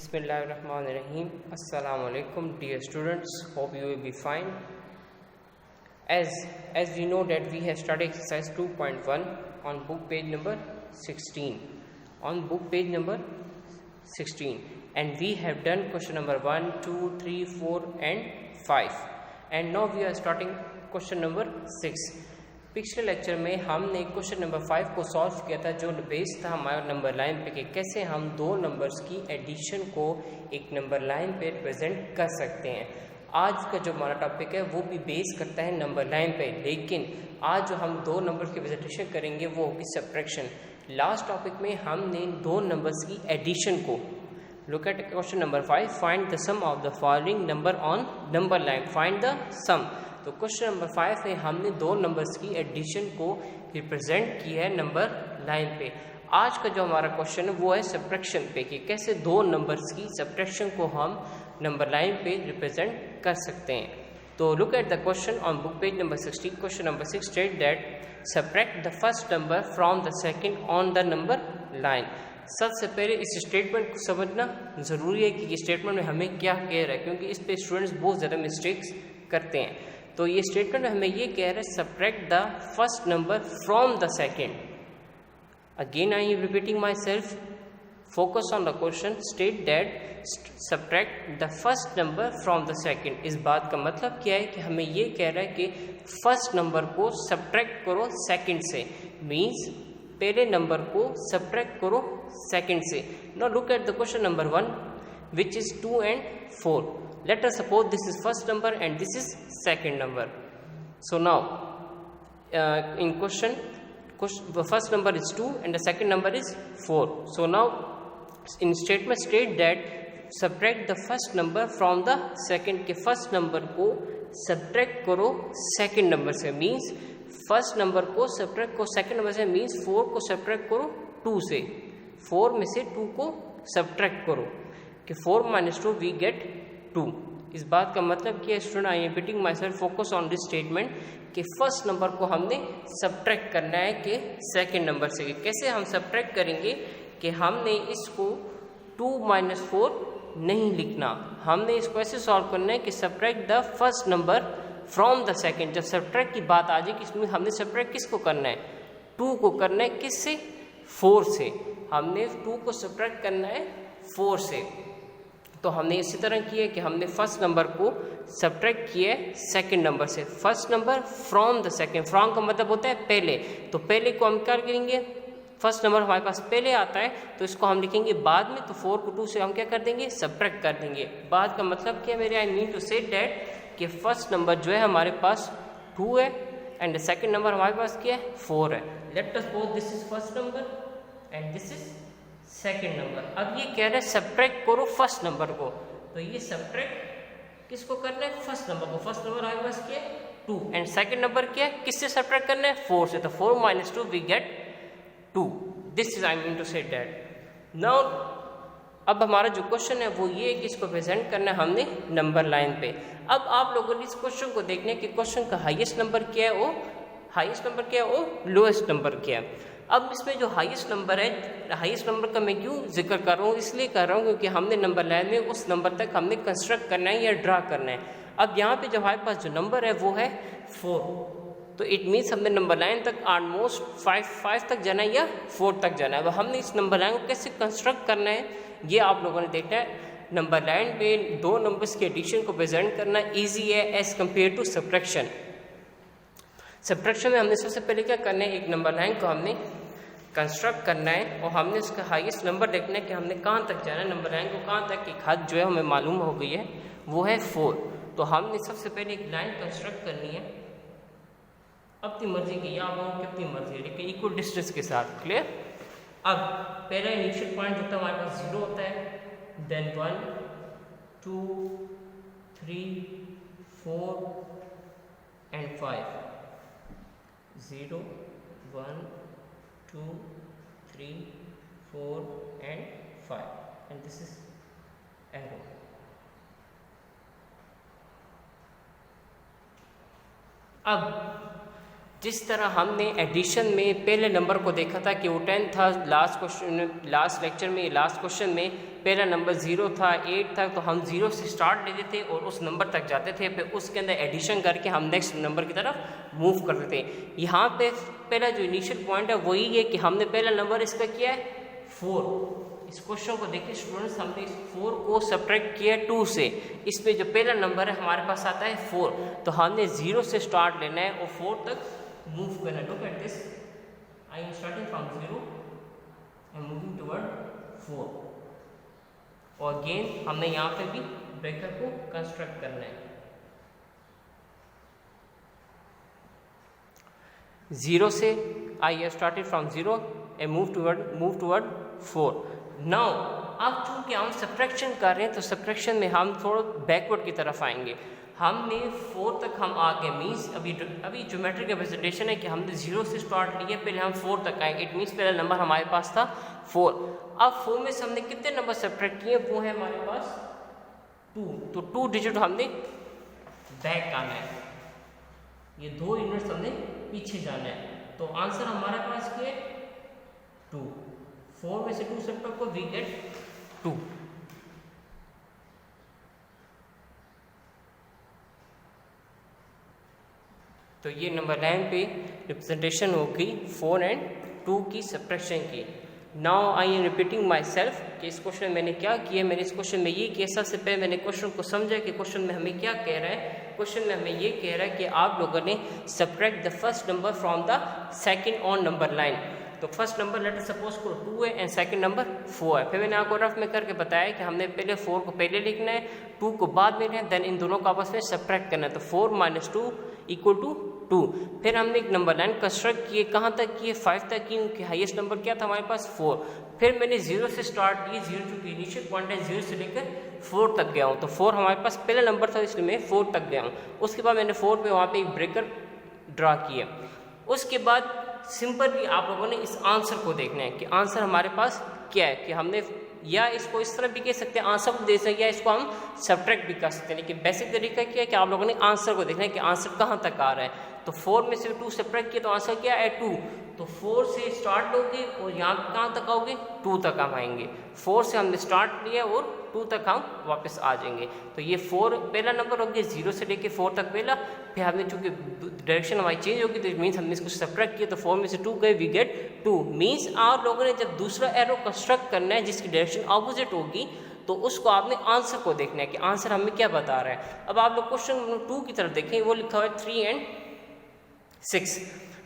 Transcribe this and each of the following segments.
Bismillahirrahmanirrahim. Assalamu alaikum, dear students. Hope you will be fine. As we know that we have studied exercise 2.1 on book page number 16. On book page number 16, and we have done question number 1, 2, 3, 4, and 5. And now we are starting question number 6. पिछले lecture में हमने question number 5 को solve किया था, जो based था हमारे number line पे कि कैसे हम दो नंबर्स की एडिशन को एक नंबर लाइन पे रिप्रेजेंट कर सकते हैं। आज का जो हमारा टॉपिक है वो भी बेस करता है नंबर लाइन पे, लेकिन आज जो हम दो नंबर्स की प्रेजेंटेशन करेंगे वो होगी सब्ट्रैक्शन। लास्ट टॉपिक में हमने दो नंबर्स की एडिशन को look at question number 5, find the sum of the following number on number line, find the sum. तो क्वेश्चन नंबर 5 में हमने दो नंबर्स की एडिशन को रिप्रेजेंट किया है नंबर लाइन पे। आज का जो हमारा क्वेश्चन है वो है सब्ट्रैक्शन पे, कि कैसे दो नंबर्स की सब्ट्रैक्शन को हम नंबर लाइन पे रिप्रेजेंट कर सकते हैं। तो look at the question on book page number 16। Question number 6 state that subtract the first number from the second on the number line. सबसे पहले इस स्टेटमेंट को समझना ज़रूरी है कि ये स्टेटमेंट में हमें क्या कह रहा है, क्योंकि इस पे स्टूडेंट्स बहुत ज़्यादा मिस्टेक्स करते हैं। तो ये स्टेटमेंट हमें ये कह रहा है subtract the first number from the second. Again I am repeating my self, focus on the question, state that subtract the first number from the second. इस बात का मतलब क्या है कि हमें ये कह रहा है कि फर्स्ट नंबर को सब्ट्रैक्ट करो सेकंड से, मीन्स पहले नंबर को सब्ट्रैक्ट करो सेकंड से। Now look at the question number 1 which is 2 and 4. Let us suppose this is first number and this is second number. So now in question the first number is 2 and the second number is 4. So now in statement state that subtract the first number from the second, के first number को subtract करो second number से, means first number को subtract करो second number से, means 4 को subtract करो 2 से, 4 में से 2 को subtract करो कि 4 minus 2 we get 2। इस बात का मतलब क्या है student, I am repeating my self, focus on this statement कि फर्स्ट नंबर को हमने सब्ट्रैक्ट करना है कि सेकंड नंबर से। कैसे हम सब्ट्रैक्ट करेंगे कि हमने इसको 2 minus 4 नहीं लिखना, हमने इसको ऐसे सॉल्व करना है कि subtract the first number from the second. जब सब्ट्रैक्ट की बात आ जाएगी इसमें हमने सब्ट्रैक्ट किसको करना है, 2 को करना है, किससे, 4 से। हमने 2 को सब्ट्रैक्ट करना है 4 से। तो हमने इसी तरह किया कि हमने फर्स्ट नंबर को सब्ट्रैक्ट किया है सेकंड नंबर से। First number from the second, from का मतलब होता है पहले, तो पहले को हम क्या करेंगे, फर्स्ट नंबर हमारे पास पहले आता है तो इसको हम लिखेंगे बाद में, तो 4 को 2 से हम क्या कर देंगे, सब्ट्रैक्ट कर देंगे। बाद का मतलब क्या मेरे, I mean to say that कि फर्स्ट नंबर जो है हमारे पास 2 है एंड सेकंड नंबर हमारे पास क्या है, 4 है। Let us suppose this is first number and this is second number. अब ये कह रहा है सब्ट्रैक्ट करो फर्स्ट नंबर को, तो ये सब्ट्रैक्ट किसको करना है, फर्स्ट नंबर को। फर्स्ट नंबर हमारे पास क्या है, 2 एंड सेकेंड नंबर क्या है, किससे सब्ट्रैक्ट करना है, 4 से। तो 4 minus 2 we get 2। This is I mean to say that. Now अब हमारा जो क्वेश्चन है वो ये है कि इसको प्रेजेंट करना है हमने नंबर लाइन पे। अब आप लोगों ने इस क्वेश्चन को देखना है कि क्वेश्चन का हाईएस्ट नंबर क्या है, वो हाईएस्ट नंबर क्या है, वो लोएस्ट नंबर क्या है। अब इसमें जो हाईएस्ट नंबर है, हाईएस्ट नंबर का मैं क्यों जिक्र कर रहा हूँ, इसलिए कर रहा हूँ क्योंकि हमने नंबर लाइन में उस नंबर तक हमने कंस्ट्रक्ट करना है या ड्रा करना है। अब यहाँ पे जो हमारे पास जो नंबर है वो है 4, तो इट मीन्स हमने नंबर लाइन तक ऑलमोस्ट 5 तक जाना है या 4 तक जाना है। अब हमने इस नंबर लाइन को कैसे कंस्ट्रक्ट करना है ये आप लोगों ने देखना है। नंबर लाइन पे दो नंबर्स के एडिशन को प्रेजेंट करना ईजी है as compare to subtraction. Subtraction में हमने सबसे पहले क्या करना है, एक नंबर लाइन को हमने कंस्ट्रक्ट करना है और हमने उसका हाईएस्ट नंबर देखना है कि हमने कहाँ तक जाना है, नंबर लाइन को कहाँ तक, एक हद जो है हमें मालूम हो गई है वो है 4। तो हमने सबसे पहले एक लाइन कंस्ट्रक्ट करनी है अपनी मर्जी की, या आप लोगों की अपनी मर्जी है, लेकिन इक्वल डिस्टेंस के साथ। क्लियर। अब पहला इनिशियल पॉइंट होता है हमारे पास 0 होता है, then 1 2 3 4 and 5, 0 1 2 3 4 and 5 and this is arrow। अब जिस तरह हमने एडिशन में पहले नंबर को देखा था कि वो 10 था, लास्ट लेक्चर में लास्ट क्वेश्चन में पहला नंबर 0 था, 8 था, तो हम 0 से स्टार्ट लेते थे और उस नंबर तक जाते थे, फिर उसके अंदर एडिशन करके हम नेक्स्ट नंबर की तरफ मूव करते थे। यहाँ पे पहला जो इनिशियल पॉइंट है वही है कि हमने पहला नंबर इसका किया है 4। इस क्वेश्चन को देखिए स्टूडेंट्स, हमने इस 4 को सब्ट्रैक्ट किया 2 से। इस पे जो पहला नंबर है हमारे पास आता है 4, तो हमने 0 से स्टार्ट लेना है और 4 तक मूव करना है। Look at this, I am starting from 0 and moving toward 4, और अगेन हमने यहाँ पे भी ब्रेकर को कंस्ट्रक्ट करना है। 0 से I have started from 0 and move toward 4। Now अब चूंकि हम सब्ट्रैक्शन कर रहे हैं तो सब्ट्रैक्शन में हम थोड़ा बैकवर्ड की तरफ आएंगे। हमने 4 तक हम आ गए, मीन्स अभी ज्योमेट्रिक रिप्रेजेंटेशन है कि हमने 0 से स्टार्ट लिया, पहले हम 4 तक आएंगे। इट मीन्स पहला नंबर हमारे पास था 4। अब 4 में से हमने कितने नंबर सब्ट्रैक्ट किए, वो है हमारे पास 2, तो 2 डिजिट हमने बैक आना है, ये 2 यूनिट्स हमने पीछे जाना है। तो आंसर हमारे पास क्या है 2। 4 में से 2 सब्ट्रैक्ट को वी गेट 2। तो ये नंबर लाइन पे रिप्रेजेंटेशन होगी 4 एंड 2 की सब्ट्रैक्शन की। Now I am repeating my self कि इस क्वेश्चन में मैंने क्या किया। मैंने इस क्वेश्चन में ये किया, सबसे पहले मैंने क्वेश्चन को समझा कि क्वेश्चन में हमें क्या कह रहा है। क्वेश्चन में हमें ये कह रहा है कि आप लोगों ने subtract the first number from the second on number line. तो फर्स्ट नंबर लेटर सपोज करो 2 है एंड सेकंड नंबर 4 है। फिर मैंने आपको रफ में करके बताया कि हमने पहले 4 को पहले लिखना है, 2 को बाद में लिखना है, देन इन दोनों को आपस में सब्ट्रैक्ट करना है। तो 4 - 2 = 2। फिर हमने एक नंबर लाइन कंस्ट्रक्ट किए, कहाँ तक किए 5 तक की, क्योंकि हाईएस्ट नंबर क्या था हमारे पास 4। फिर मैंने 0 से स्टार्ट किए, 0 चूँकि इनिशियल पॉइंट है, 0 से लेकर 4 तक गया हूँ। तो 4 हमारे पास पहला नंबर था, इसलिए मैं 4 तक गया हूँ। उसके बाद मैंने 4 पे वहाँ पे एक ब्रेकर ड्रा किया। उसके बाद सिंपली आप लोगों ने इस आंसर को देखना है कि आंसर हमारे पास क्या है, कि हमने या इसको इस तरह भी कह सकते हैं आंसर को दे सकते हैं, या इसको हम सब्ट्रैक्ट भी कर सकते हैं। लेकिन बेसिक तरीका क्या है कि आप लोगों ने आंसर को देखना है कि आंसर कहाँ तक आ रहा है। तो 4 में से 2 सब्ट्रैक्ट किया तो आंसर क्या है 2। तो 4 से स्टार्ट लोगे और यहाँ कहाँ तक आओगे 2 तक हम आएंगे। 4 से हमने स्टार्ट लिया और 2 तक हम वापस आ जाएंगे। तो ये 4 पहला नंबर हो गया, 0 से लेके 4 तक पहला। फिर हमने चूंकि डायरेक्शन हमारी चेंज होगी तो इट मीन्स हमने इसको सब्ट्रैक्ट किया, तो 4 में से 2 गए, वी गेट 2। मीन्स आप लोगों ने जब दूसरा एरो कंस्ट्रक्ट करना है जिसकी डायरेक्शन ऑपोजिट होगी तो उसको आपने आंसर को देखना है कि आंसर हमें क्या बता रहा है। अब आप लोग क्वेश्चन नंबर 2 की तरफ देखें, वो लिखा हुआ है 3 and 6।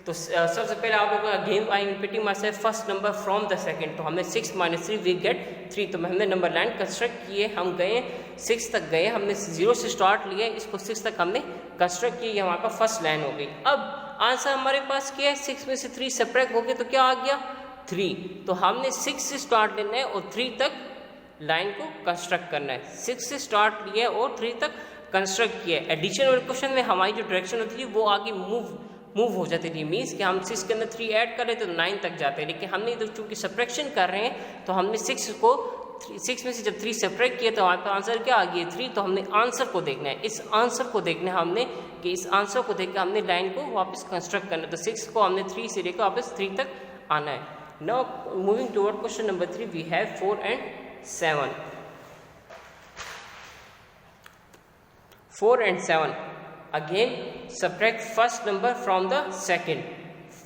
तो सबसे पहले आप लोगों का game I repeating my self first number from the second. तो हमने 6 - 3 वी गेट 3। तो हमने नंबर लाइन कंस्ट्रक्ट किए, हम गए 6 तक गए, हमने 0 से स्टार्ट लिया, इसको 6 तक हमने कंस्ट्रक्ट किया, ये हमारे पास फर्स्ट लाइन हो गई। अब आंसर हमारे पास क्या है, 6 में से 3 सब्ट्रैक्ट हो गए तो क्या आ गया 3। तो हमने 6 से स्टार्ट लेना है और 3 तक लाइन को कंस्ट्रक्ट करना है। 6 से स्टार्ट लिया और 3 तक कंस्ट्रक्ट किया। एडिशन वाले क्वेश्चन में हमारी जो डायरेक्शन होती थी वो आगे मूव हो जाती थी, मीन्स कि हम 6 के अंदर 3 ऐड करें तो 9 तक जाते हैं। लेकिन हमने तो चूंकि सब्ट्रैक्शन कर रहे हैं तो हमने 6 में से जब 3 सब्ट्रैक्ट किया तो हमारे पास आंसर क्या आ गया 3। तो हमने आंसर को देखना है, इस आंसर को देखना है हमने कि इस आंसर को देख के हमने लाइन को वापस कंस्ट्रक्ट करना है। तो 6 को हमने 3 से लेकर वापस 3 तक आना है। Now moving toward question number 3, we have 4 and 7। 4 and 7 again subtract first number from the second,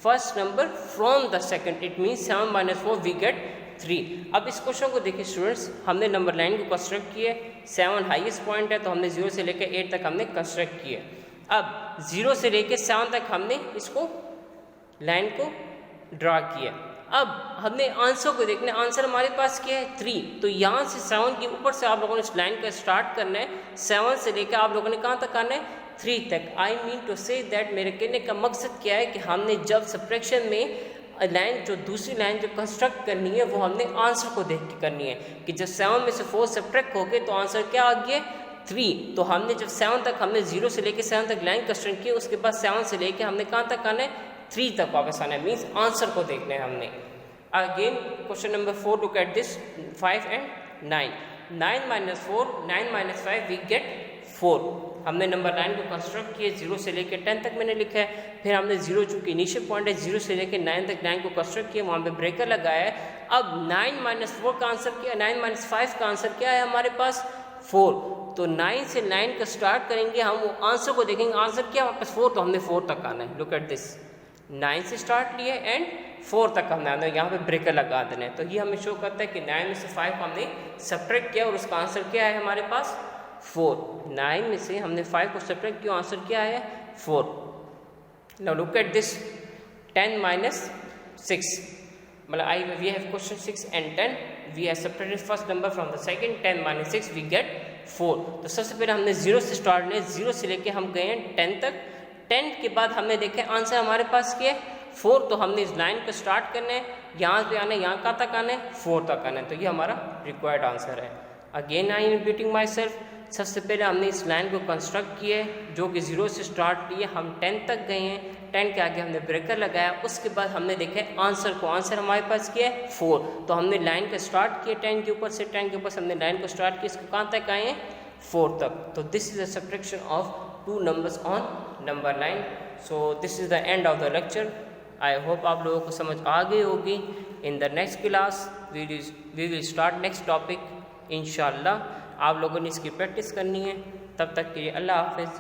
first number from the second, it means 7 - 4 we get 3। अब इस क्वेश्चन को देखिए स्टूडेंट्स, हमने नंबर लाइन को कंस्ट्रक्ट किए, 7 हाईएस्ट पॉइंट है तो हमने 0 से लेकर 8 तक हमने कंस्ट्रक्ट किए। अब 0 से लेकर 7 तक हमने इसको लाइन को ड्रा किया। अब हमने आंसर को देखना है, आंसर हमारे पास क्या है 3। तो यहाँ से 7 के ऊपर से आप लोगों ने इस लाइन का स्टार्ट करना है, 7 से लेकर आप लोगों ने कहाँ तक आना है 3 तक। I mean to say that, मेरे कहने का मकसद क्या है कि हमने जब सब्ट्रैक्शन में लाइन जो दूसरी लाइन जो कंस्ट्रक्ट करनी है वो हमने आंसर को देख के करनी है कि जब 7 में से 4 सब्ट्रैक्ट हो गए तो आंसर क्या आ गया 3। तो हमने जब 7 तक हमने 0 से लेकर 7 तक लाइन कंस्ट्रक्ट की, उसके बाद 7 से लेकर हमने कहाँ तक आना है 3 तक वापस आना है, मीन्स आंसर को देखना है हमने। Again question number 4, look at this 5 and 9। 9 - 4, 9 - 5 we get 4। हमने नंबर लाइन को कंस्ट्रक्ट किए, 0 से लेकर 10 तक मैंने लिखा है। फिर हमने 0 चूँकि इनिशियल पॉइंट है, 0 से लेकर 9 तक लाइन को कंस्ट्रक्ट किया, वहाँ पे ब्रेकर लगाया है। अब 9 - 4 का आंसर क्या है, 9 - 5 का आंसर क्या है हमारे पास 4। तो 9 से 9 का स्टार्ट करेंगे, हम वो आंसर को देखेंगे, आंसर क्या है वापस 4, तो हमने 4 तक आना है। लुक एट दिस, 9 से स्टार्ट लिया एंड 4 तक हमने आना है, यहाँ पे ब्रेकर लगा देना है। तो ये हमें शो करता है कि 9 में से 5 हमने सब्ट्रैक्ट किया और उसका आंसर क्या है हमारे पास 4। 9 में से हमने 5 को सब्ट्रैक्ट किया, आंसर क्या है 4। नाउ लुक एट दिस, 10 - 6, मतलब we have question 6 and 10, we have subtracted first number from the second, 10 - 6 we get 4। तो सबसे पहले हमने 0 से स्टार्ट लिया, 0 से लेके हम गए हैं 10 तक। 10 के बाद हमने देखे आंसर हमारे पास क्या है 4, तो हमने इस लाइन को स्टार्ट करना है, यहाँ पे आना है, यहाँ कहाँ तक आना है 4 तक आना है। तो ये हमारा रिक्वायर्ड आंसर है। Again I am repeating my self, सबसे पहले हमने इस लाइन को कंस्ट्रक्ट किया है जो कि 0 से स्टार्ट लिए, हम 10 तक गए हैं, 10 के आगे हमने ब्रेकर लगाया, उसके बाद हमने देखे आंसर को, आंसर हमारे पास क्या है 4। तो हमने लाइन का स्टार्ट किया 10 के ऊपर से, 10 के ऊपर से हमने लाइन को स्टार्ट किया, इसको कहाँ तक आए हैं 4 तक। तो this is the subtraction of 2 numbers on number line. So this is the end of the lecture. I hope आप लोगों को समझ आ गई होगी। In the next class we will start next topic इंशाल्लाह। आप लोगों ने इसकी प्रैक्टिस करनी है। तब तक के लिए अल्लाह हाफिज़।